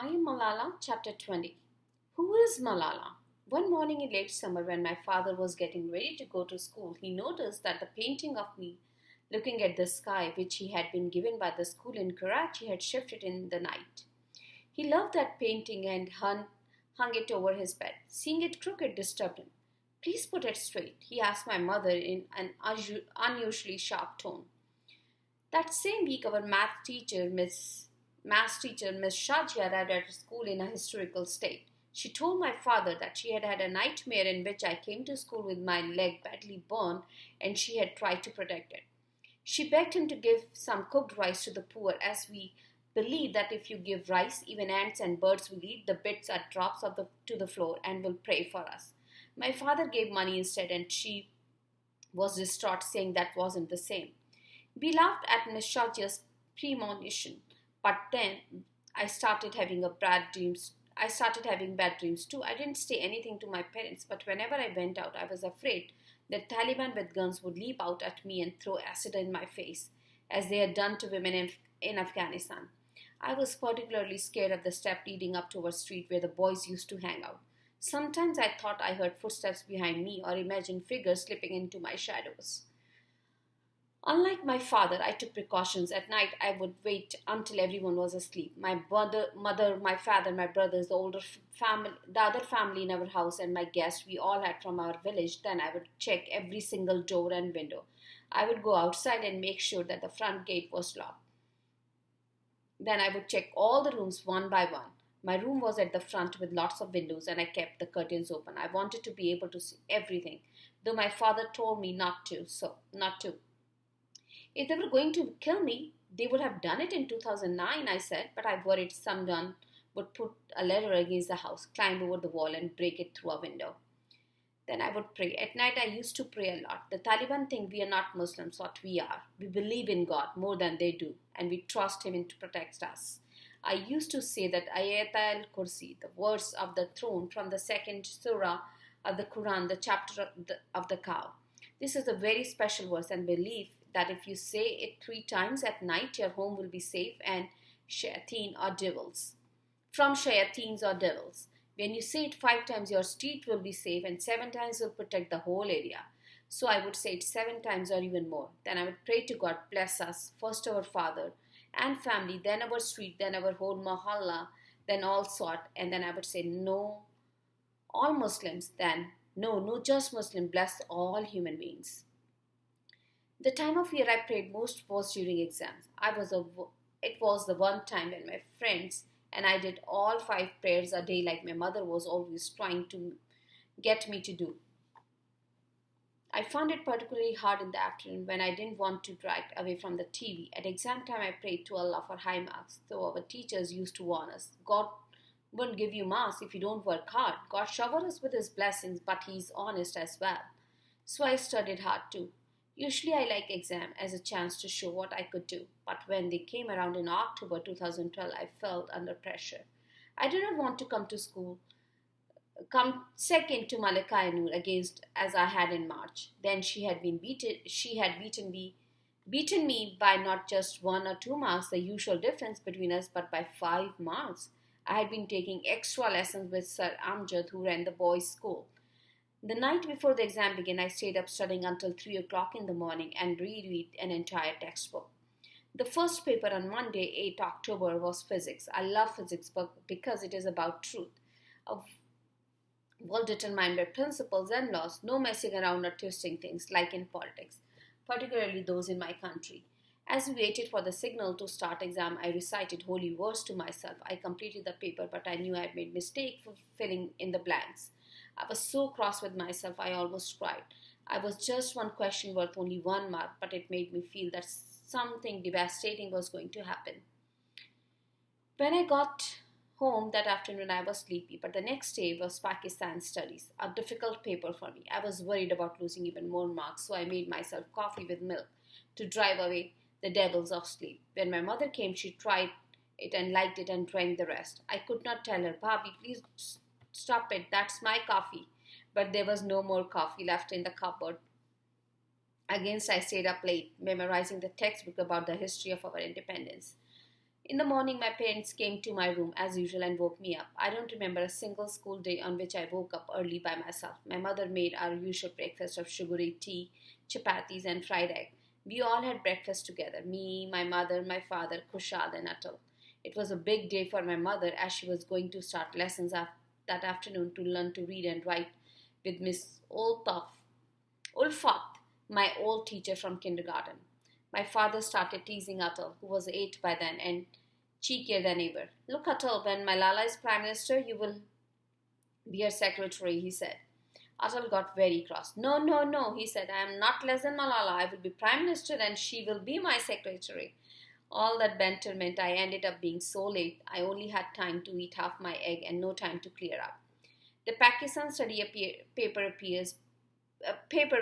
Am Malala Chapter 20. Who is Malala? One morning in late summer, when my father was getting ready to go to school, he noticed that the painting of me looking at the sky, which he had been given by the school in Karachi, had shifted in the night. He loved that painting and hung it over his bed. Seeing it crooked disturbed him. Please put it straight, he asked my mother in an unusually sharp tone. That same week, our maths teacher, Miss Shajia, arrived at school in a hysterical state. She told my father that she had had a nightmare in which I came to school with my leg badly burned and she had tried to protect it. She begged him to give some cooked rice to the poor, as we believe that if you give rice, even ants and birds will eat the bits that drops to the floor and will pray for us. My father gave money instead, and she was distraught, saying that wasn't the same. We laughed at Miss Shajia's premonition, but then I started having bad dreams too. I didn't say anything to my parents, but whenever I went out, I was afraid that Taliban with guns would leap out at me and throw acid in my face, as they had done to women in Afghanistan. I was particularly scared of the step leading up to our street where the boys used to hang out. Sometimes I thought I heard footsteps behind me or imagined figures slipping into my shadows. Unlike my father, I took precautions. At night, I would wait until everyone was asleep. My mother, my father, my brothers, the other family in our house, and my guests we all had from our village. Then I would check every single door and window. I would go outside and make sure that the front gate was locked. Then I would check all the rooms one by one. My room was at the front with lots of windows, and I kept the curtains open. I wanted to be able to see everything, though my father told me not to. If they were going to kill me, they would have done it in 2009, I said, but I worried someone would put a ladder against the house, climb over the wall, and break it through a window. Then I would pray. At night, I used to pray a lot. The Taliban think we are not Muslims, what we are. We believe in God more than they do, and we trust Him to protect us. I used to say that Ayat al-Kursi, the words of the throne from the second surah of the Quran, the chapter of the cow. This is a very special verse and believe that if you say it 3 times at night, your home will be safe and from shayateens or devils. When you say it 5 times, your street will be safe and 7 times will protect the whole area. So I would say it 7 times or even more. Then I would pray to God, bless us, first our father and family, then our street, then our whole mahalla, then all sort, and then I would say no, all Muslims, then no, just Muslim, bless all human beings. The time of year I prayed most was during exams. It was the one time when my friends and I did all 5 prayers a day like my mother was always trying to get me to do. I found it particularly hard in the afternoon when I didn't want to drive away from the TV. At exam time, I prayed to Allah for high marks, though our teachers used to warn us. God won't give you marks if you don't work hard. God showers us with His blessings, but He is honest as well. So I studied hard too. Usually I like exam as a chance to show what I could do, but when they came around in October 2012, I felt under pressure. I did not want to come second to Malika Noor against as I had in March. Then she had beaten me by not just 1 or 2 marks, the usual difference between us, but by 5 marks. I had been taking extra lessons with Sir Amjad, who ran the boys' school. The night before the exam began, I stayed up studying until 3 o'clock in the morning and reread an entire textbook. The first paper on Monday, 8 October, was physics. I love physics because it is about truth, well determined by principles and laws, no messing around or twisting things like in politics, particularly those in my country. As we waited for the signal to start exam, I recited holy words to myself. I completed the paper, but I knew I had made mistake for filling in the blanks. I was so cross with myself, I almost cried. I was just one question worth only 1 mark, but it made me feel that something devastating was going to happen. When I got home that afternoon, I was sleepy, but the next day was Pakistan studies, a difficult paper for me. I was worried about losing even more marks, so I made myself coffee with milk to drive away the devils of sleep. When my mother came, she tried it and liked it and drank the rest. I could not tell her, Bhabhi, please stop it, that's my coffee. But there was no more coffee left in the cupboard. Again, I stayed up late, memorizing the textbook about the history of our independence. In the morning, my parents came to my room as usual and woke me up. I don't remember a single school day on which I woke up early by myself. My mother made our usual breakfast of sugary tea, chapatis, and fried egg. We all had breakfast together, me, my mother, my father, Kushal, and Atul. It was a big day for my mother as she was going to start lessons that afternoon to learn to read and write with Miss Ulfat, my old teacher from kindergarten. My father started teasing Atul, who was 8 by then and cheekier than ever. Look, Atul, when Malala is Prime Minister, you will be her secretary, he said. Atul got very cross. No, no, no, he said. I am not less than Malala. I will be Prime Minister and she will be my secretary. All that banter meant I ended up being so late, I only had time to eat half my egg and no time to clear up. The Pakistan study paper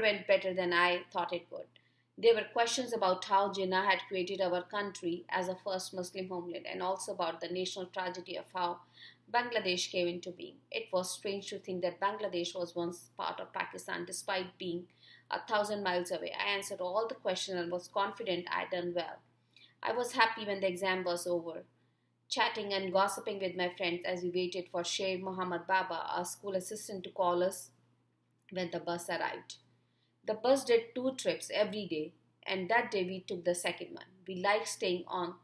went better than I thought it would. There were questions about how Jinnah had created our country as a first Muslim homeland and also about the national tragedy of how Bangladesh came into being. It was strange to think that Bangladesh was once part of Pakistan despite being 1,000 miles away. I answered all the questions and was confident I had done well. I was happy when the exam was over, chatting and gossiping with my friends as we waited for Sheikh Muhammad Baba, our school assistant, to call us when the bus arrived. The bus did 2 trips every day, and that day we took the second one. We liked staying on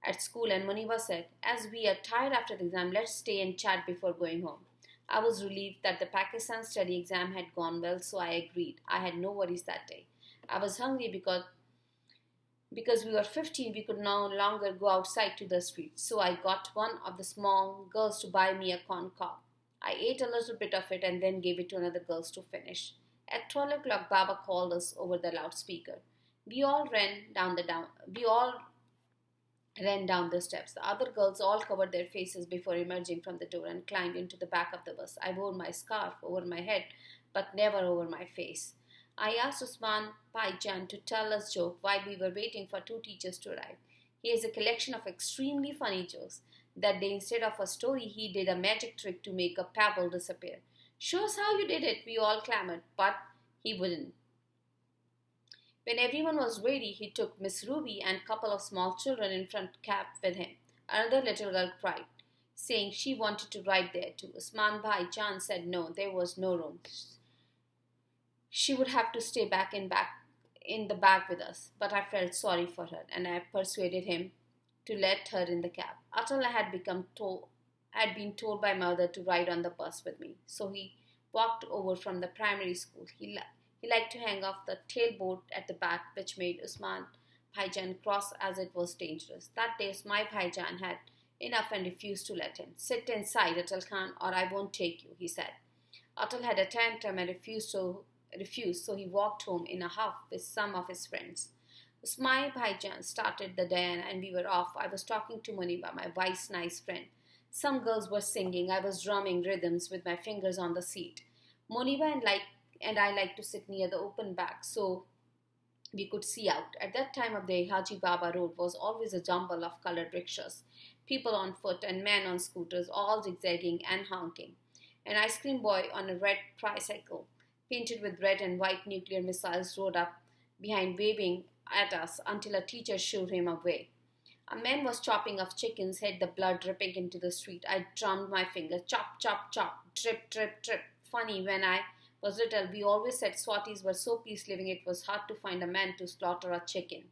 at school, and Muniba said, as we are tired after the exam, let's stay and chat before going home. I was relieved that the Pakistan study exam had gone well, so I agreed. I had no worries that day. I was hungry because we were 15, we could no longer go outside to the street, so I got one of the small girls to buy me a corn cob. I ate a little bit of it and then gave it to another girl to finish. At 12 o'clock, Baba called us over the loudspeaker. We all ran down the steps. The other girls all covered their faces before emerging from the door and climbed into the back of the bus. I wore my scarf over my head, but never over my face. I asked Usman Bhaijan to tell us joke while we were waiting for 2 teachers to arrive. He has a collection of extremely funny jokes. That day, instead of a story, he did a magic trick to make a pebble disappear. Show us how you did it, we all clamored, but he wouldn't. When everyone was ready, he took Miss Ruby and a couple of small children in front cab with him. Another little girl cried, saying she wanted to ride there too. Usman Bhai Jan said no, there was no room. She would have to stay in the back with us, but I felt sorry for her and I persuaded him to let her in the cab. Atal had been told by mother to ride on the bus with me, so he walked over from the primary school. He liked to hang off the tailboard at the back, which made Usman Bhaijan cross as it was dangerous. That day, Usman Bhaijan had enough and refused to let him. Sit inside, Atal Khan, or I won't take you, he said. Atal had a tantrum and refused, so he walked home in a huff with some of his friends. Usman Bhaijan started the Diana and we were off. I was talking to Muniba, my wife's nice friend. Some girls were singing. I was drumming rhythms with my fingers on the seat. Muniba and I liked to sit near the open back so we could see out. At that time of day, Haji Baba Road was always a jumble of colored rickshaws, people on foot and men on scooters, all zigzagging and honking. An ice cream boy on a red tricycle, painted with red and white nuclear missiles, rode up behind waving at us until a teacher showed him a way. A man was chopping off chickens, had the blood dripping into the street. I drummed my finger, chop, chop, chop, drip, drip, drip. Funny, when I was little, we always said Swatis were so peace living it was hard to find a man to slaughter a chicken.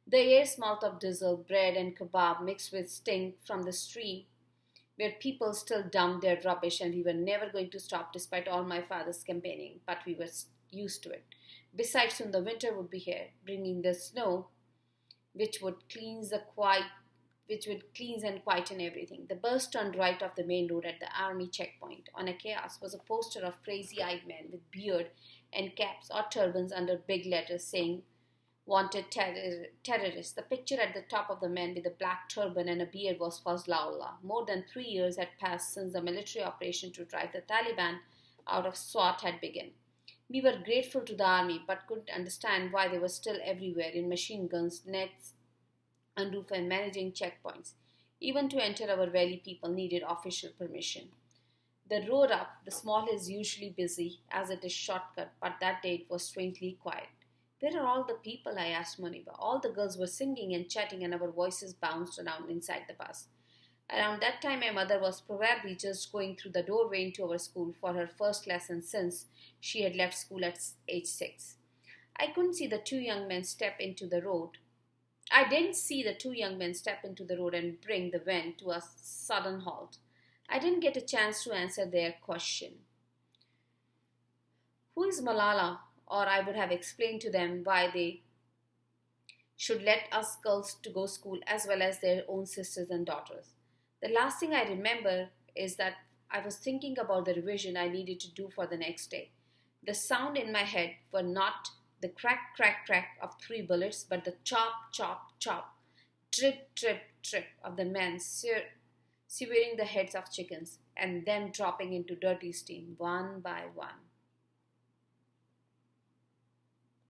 The air smelt of diesel, bread and kebab mixed with stink from the street where people still dumped their rubbish and we were never going to stop despite all my father's campaigning, but we were used to it. Besides, soon the winter would be here, bringing the snow, which would cleanse and quieten everything. The bus turned right off the main road at the army checkpoint. On a kiosk was a poster of crazy-eyed men with beard and caps or turbans under big letters saying, "Wanted terrorists." The picture at the top of the man with a black turban and a beard was Fazlaullah. More than 3 years had passed since the military operation to drive the Taliban out of Swat had begun. We were grateful to the army, but couldn't understand why they were still everywhere in machine guns, nets, and roof and managing checkpoints. Even to enter our valley, people needed official permission. The road up the small is usually busy as it is shortcut, but that day it was strangely quiet. Where are all the people? I asked Moniba. All the girls were singing and chatting, and our voices bounced around inside the bus. Around that time, my mother was probably just going through the doorway into our school for her first lesson since she had left school at age 6. I couldn't see the two young men step into the road. I didn't see the two young men step into the road and bring the van to a sudden halt. I didn't get a chance to answer their question. Who is Malala? Or I would have explained to them why they should let us girls to go school as well as their own sisters and daughters. The last thing I remember is that I was thinking about the revision I needed to do for the next day. The sound in my head were not the crack, crack, crack of 3 bullets, but the chop, chop, chop, trip, trip, trip of the men severing the heads of chickens and them dropping into dirty steam one by one.